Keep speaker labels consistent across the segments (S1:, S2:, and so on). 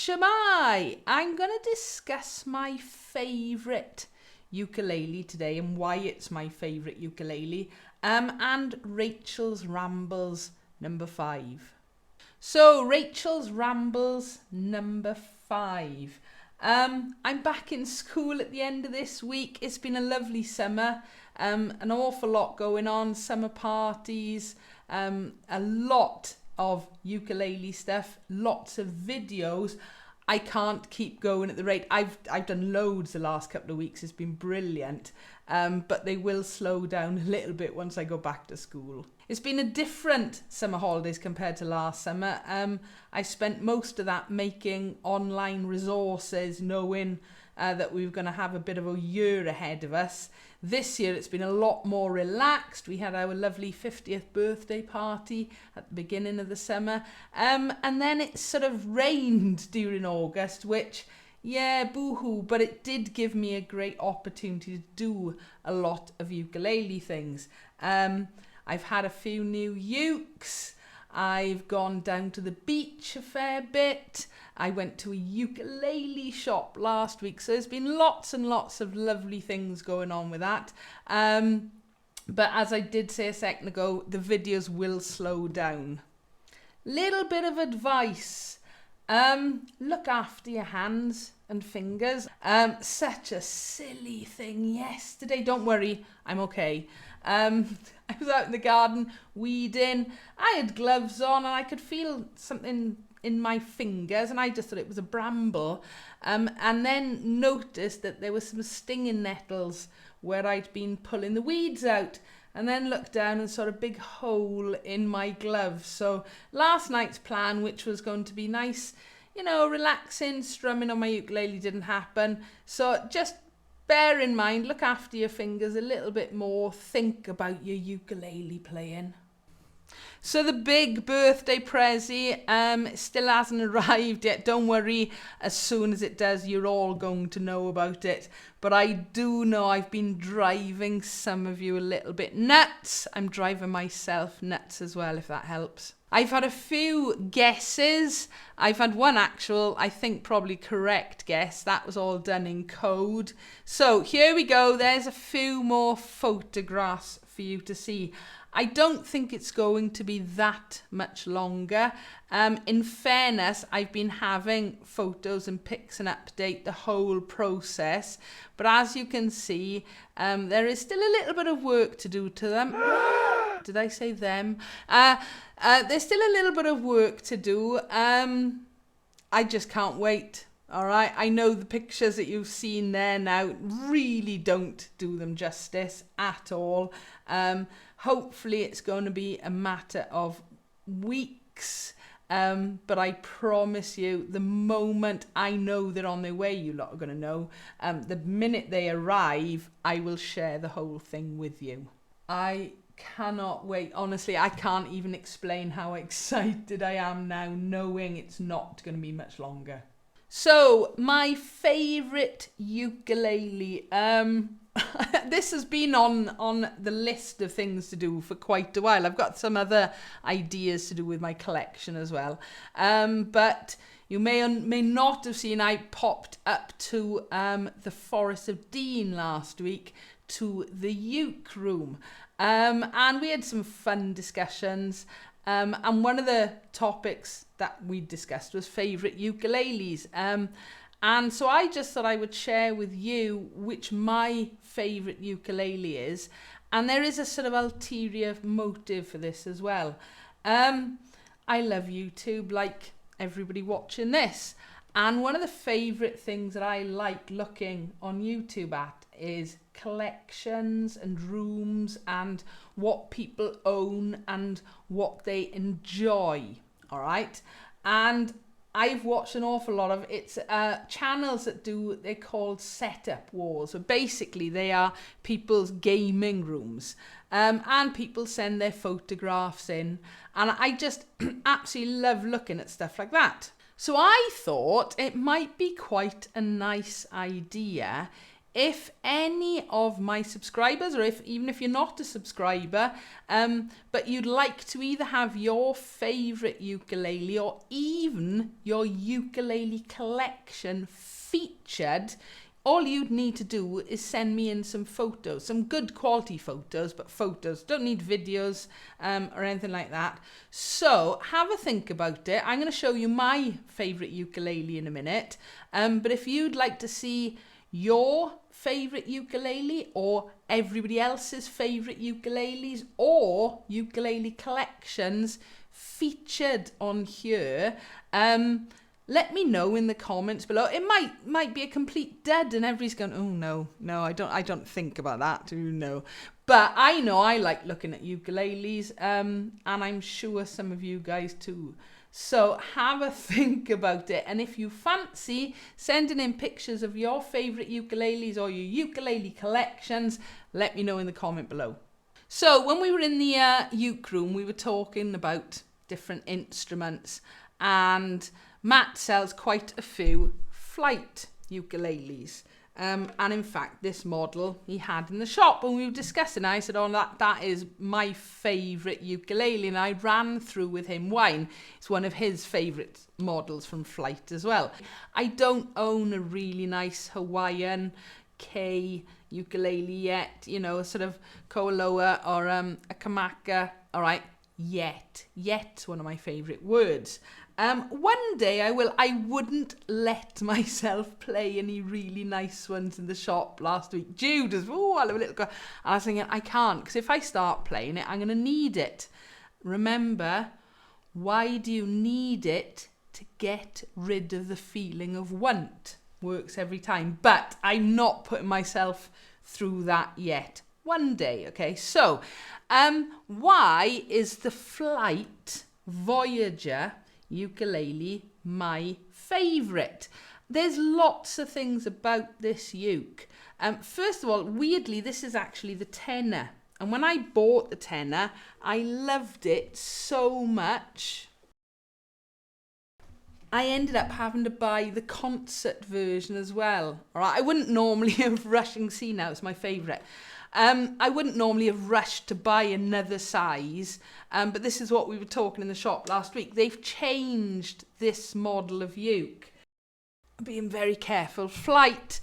S1: Shemai! I'm going to discuss my favourite ukulele today and why it's my favourite ukulele, and Rachel's Rambles number 5. So Rachel's Rambles number 5. I'm back in school at the end of this week. It's been a lovely summer, an awful lot going on, summer parties, a lot of ukulele stuff, lots of videos. I can't keep going at the rate. I've done loads the last couple of weeks. It's been brilliant, but they will slow down a little bit once I go back to school. It's been a different summer holidays compared to last summer. I spent most of that making online resources, knowing that we were going to have a bit of a year ahead of us. This year it's been a lot more relaxed. We had our lovely 50th birthday party at the beginning of the summer, and then it sort of rained during August, which, yeah, boo-hoo, but it did give me a great opportunity to do a lot of ukulele things. I've had a few new ukes. I've gone down to the beach a fair bit. I went to a ukulele shop last week. So there's been lots and lots of lovely things going on with that. But as I did say a second ago, the videos will slow down. Little bit of advice. Look after your hands and fingers. Such a silly thing yesterday. Don't worry, I'm okay. I was out in the garden weeding. I had gloves on and I could feel something in my fingers and I just thought it was a bramble, and then noticed that there were some stinging nettles where I'd been pulling the weeds out, and then looked down and saw a big hole in my glove. So last night's plan, which was going to be nice, relaxing, strumming on my ukulele, didn't happen. So just bear in mind, look after your fingers a little bit more, think about your ukulele playing. So the big birthday pressie still hasn't arrived yet. Don't worry, as soon as it does, you're all going to know about it. But I do know I've been driving some of you a little bit nuts. I'm driving myself nuts as well, if that helps. I've had a few guesses. I've had one actual, I think probably correct guess. That was all done in code. So here we go. There's a few more photographs for you to see. I don't think it's going to be that much longer. In fairness, I've been having photos and pics and update the whole process. But as you can see, there is still a little bit of work to do to them. Did I say them? There's still a little bit of work to do. I just can't wait. All right. I know the pictures that you've seen there now really don't do them justice at all. Hopefully it's going to be a matter of weeks. But I promise you, the moment I know they're on their way, you lot are going to know. The minute they arrive, I will share the whole thing with you. I cannot wait. Honestly, I can't even explain how excited I am now, knowing it's not going to be much longer. So, my favourite ukulele. This has been on the list of things to do for quite a while. I've got some other ideas to do with my collection as well. But you may or may not have seen I popped up to the Forest of Dean last week to the uke room. And we had some fun discussions. And one of the topics that we discussed was favourite ukuleles. And so I just thought I would share with you which my favourite ukulele is. And there is a sort of ulterior motive for this as well. I love YouTube like everybody watching this. And one of the favourite things that I like looking on YouTube at is collections and rooms and what people own and what they enjoy. All right. And I've watched an awful lot of it's channels that do, they're called setup wars. So basically they are people's gaming rooms, and people send their photographs in, and I just absolutely love looking at stuff like that. So I thought it might be quite a nice idea if any of my subscribers, or even if you're not a subscriber, but you'd like to either have your favorite ukulele or even your ukulele collection featured, all you'd need to do is send me in some photos, some good quality photos, but photos, don't need videos or anything like that. So have a think about it. I'm going to show you my favorite ukulele in a minute. But if you'd like to see your favorite ukulele or everybody else's favorite ukuleles or ukulele collections featured on here, let me know in the comments below. It might be a complete dud and everybody's going, oh no, I don't think about that, no. But I know I like looking at ukuleles, and I'm sure some of you guys too. So have a think about it, and if you fancy sending in pictures of your favourite ukuleles or your ukulele collections, let me know in the comment below. So when we were in the uke room, we were talking about different instruments, and Matt sells quite a few Flight ukuleles. And in fact, this model he had in the shop when we were discussing. I said, oh, that is my favourite ukulele. And I ran through with him why. It's one of his favourite models from Flight as well. I don't own a really nice Hawaiian K ukulele yet, you know, a sort of koaloa or a kamaka. All right, yet's one of my favourite words. One day I will. I wouldn't let myself play any really nice ones in the shop last week. Jude was, I'll have a little go. And I was thinking, I can't, because if I start playing it, I'm going to need it. Remember, why do you need it? To get rid of the feeling of want. Works every time. But I'm not putting myself through that yet. One day, okay? So, why is the Flight Voyager ukulele my favourite? There's lots of things about this uke. First of all, weirdly, this is actually the tenor. And when I bought the tenor, I loved it so much, I ended up having to buy the concert version as well. All right, I wouldn't normally have rushing C now, it's my favourite. I wouldn't normally have rushed to buy another size, but this is what we were talking in the shop last week. They've changed this model of uke. Being very careful. Flight,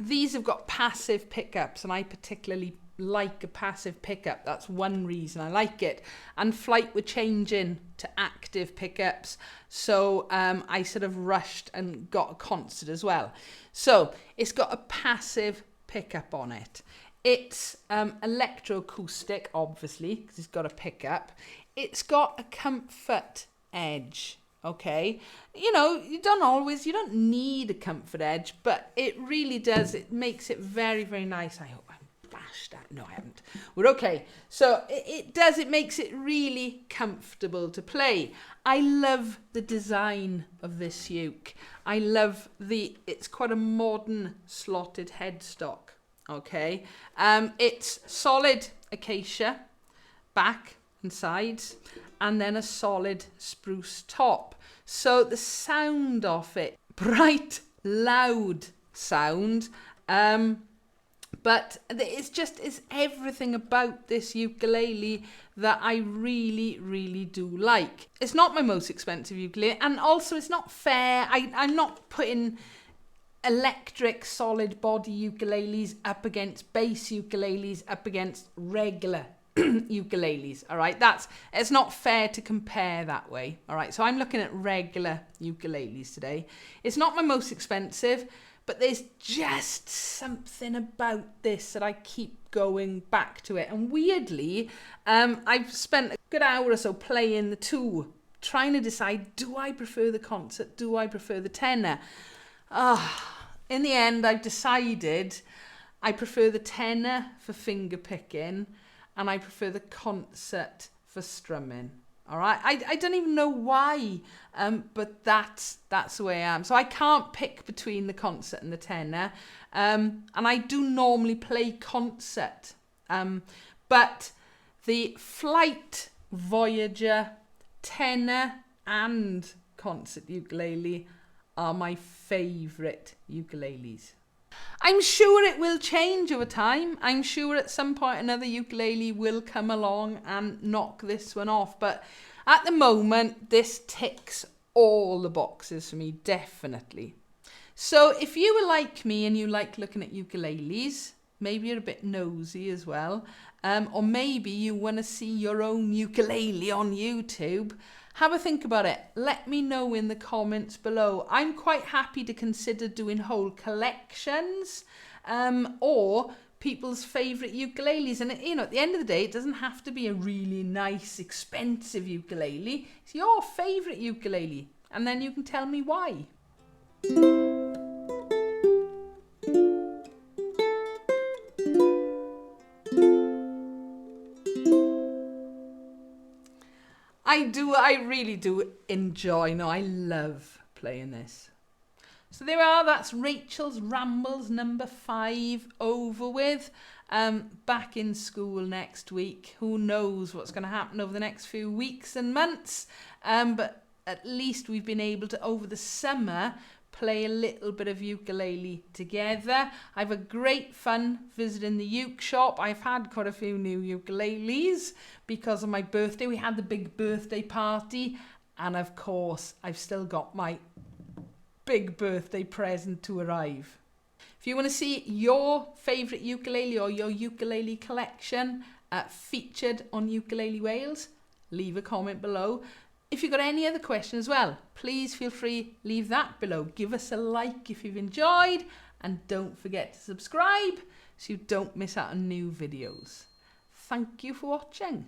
S1: these have got passive pickups, and I particularly like a passive pickup. That's one reason I like it. And Flight were changing to active pickups, so I sort of rushed and got a concert as well. So it's got a passive pickup on it. It's electroacoustic, obviously, because it's got a pickup. It's got a comfort edge, okay? You know, you don't need a comfort edge, but it really does. It makes it very, very nice. I hope I'm bashed out. No, I haven't. We're okay. So it makes it really comfortable to play. I love the design of this uke. I love it's quite a modern slotted headstock. Okay, it's solid acacia back and sides, and then a solid spruce top. So the sound of it, bright, loud sound, but it's everything about this ukulele that I really, really do like. It's not my most expensive ukulele, and also it's not fair. I'm not putting electric solid body ukuleles up against bass ukuleles up against regular ukuleles. All right, it's not fair to compare that way. All right, so I'm looking at regular ukuleles today. It's not my most expensive, but there's just something about this that I keep going back to it. And weirdly, I've spent a good hour or so playing the two, trying to decide, do I prefer the concert? Do I prefer the tenor? In the end, I've decided I prefer the tenor for finger picking, and I prefer the concert for strumming. All right, I don't even know why, but that's the way I am. So I can't pick between the concert and the tenor, and I do normally play concert, but the Flight Voyager tenor and concert ukulele are my favourite ukuleles. I'm sure it will change over time. I'm sure at some point another ukulele will come along and knock this one off. But at the moment, this ticks all the boxes for me, definitely. So if you were like me and you like looking at ukuleles, maybe you're a bit nosy as well, or maybe you want to see your own ukulele on YouTube, have a think about it. Let me know in the comments below. I'm quite happy to consider doing whole collections or people's favourite ukuleles. And you know, at the end of the day, it doesn't have to be a really nice, expensive ukulele. It's your favourite ukulele. And then you can tell me why. I really do enjoy, no, I love playing this. So there we are, that's Rachel's Rambles number 5 over with. Back in school next week. Who knows what's going to happen over the next few weeks and months. But at least we've been able to, over the summer, play a little bit of ukulele together. I've had great fun visiting the uke shop. I've had quite a few new ukuleles because of my birthday. We had the big birthday party, and of course I've still got my big birthday present to arrive. If you want to see your favourite ukulele or your ukulele collection featured on Ukulele Wales, leave a comment below. If you've got any other questions as well, please feel free, leave that below. Give us a like if you've enjoyed, and don't forget to subscribe so you don't miss out on new videos. Thank you for watching.